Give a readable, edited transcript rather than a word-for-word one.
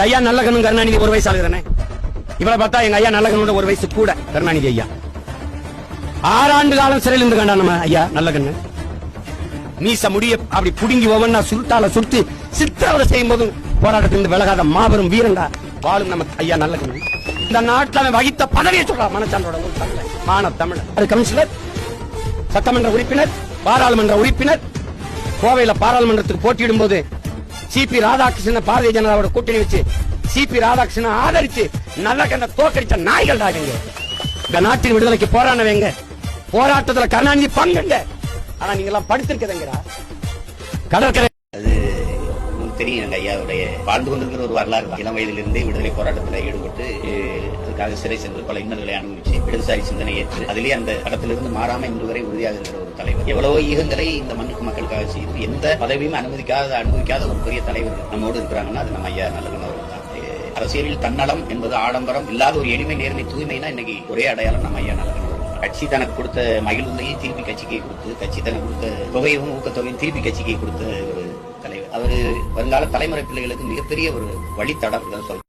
ஐயா நல்லகண்ணும் கருணாநிதி ஒரு வயசு ஆகுதானே? இவளை பார்த்தா எங்க ஐயா நல்லகண்ணோட ஒரு வயசு கூட. கருணாநிதி ஐயா 6 ஆண்டு காலம் சிறையில் இருந்து கண்டா நம்ம ஐயா நல்லகண்ணு. மீச முடிய அப்படி புடுங்கி ஒவ்வொன்னா சுருட்டால சுருட்டி சித்திரவதை செய்யும் போதும் போராட்டத்திலிருந்து விலகாத மாபெரும் வீரண்டா வாழும் நம்ம ஐயா நல்லகண்ணு. இந்த நாட்டில் வகித்த பதவியை சொல்றா மனச்சான்றோட மான தமிழர். அது கவுன்சிலர், சட்டமன்ற உறுப்பினர், பாராளுமன்ற உறுப்பினர். கோவையில பாராளுமன்றத்துக்கு போட்டியிடும் போது சிபி ராதாகிருஷ்ணன் பாரதிய ஜனதாவோட கூட்டணி வச்சு சிபி ராதாகிருஷ்ணன் ஆதரிச்சு நல்லகண்ண தோக்கடிச்ச நாய்கள் தாங்க. இந்த நாட்டின் விடுதலைக்கு போராடவங்க, போராட்டத்துல கருணாநிதி பங்குங்க. ஆனா நீங்க எல்லாம் படுத்திருக்கீங்கடா கடற்கரை. அது உங்களுக்கு தெரியும் ஐயாவுடைய வாழ்ந்து கொண்டிருக்கிற ஒரு வரலாறு தான். இளம் வயதிலிருந்தே விடுதலை போராட்டத்தில் ஈடுபட்டு அதுக்காக சிறை சென்று பல இன்னல்களை அனுபவிச்சு இடதுசாரி சிந்தனை ஏற்று அதிலேயே அந்த கடத்திலிருந்து மாறாம இன்று வரை உறுதியாக இருக்கிற ஒரு தலைவர். எவ்வளவோ ஈகங்களை இந்த மண்ணுக்கு மக்களுக்காக செய்து எந்த பதவியும் அனுமதிக்காத ஒரு பெரிய தலைவர் நம்மோடு இருக்கிறாங்கன்னா அது நம்ம ஐயா நல்லகண்ணு அவர்கள் தான். அரசியலில் தன்னலம் என்பது ஆடம்பரம் இல்லாத ஒரு எளிமை நேர்மை தூய்மைனா இன்னைக்கு ஒரே அடையாளம் நம்ம ஐயா நல்லகண்ணு. கட்சி தனக்கு கொடுத்த மகிழ்ந்தையும் திருப்பி கட்சிக்கு கொடுத்து, கட்சி தனக்கு கொடுத்த தொகையும் ஊக்கத்தொகையும் திருப்பி கட்சிக்கு கொடுத்த ஒரு தலைவர். அவரு வருங்கால தலைமுறை பிள்ளைகளுக்கு மிகப்பெரிய ஒரு வழித்தடம் சொல்றேன்.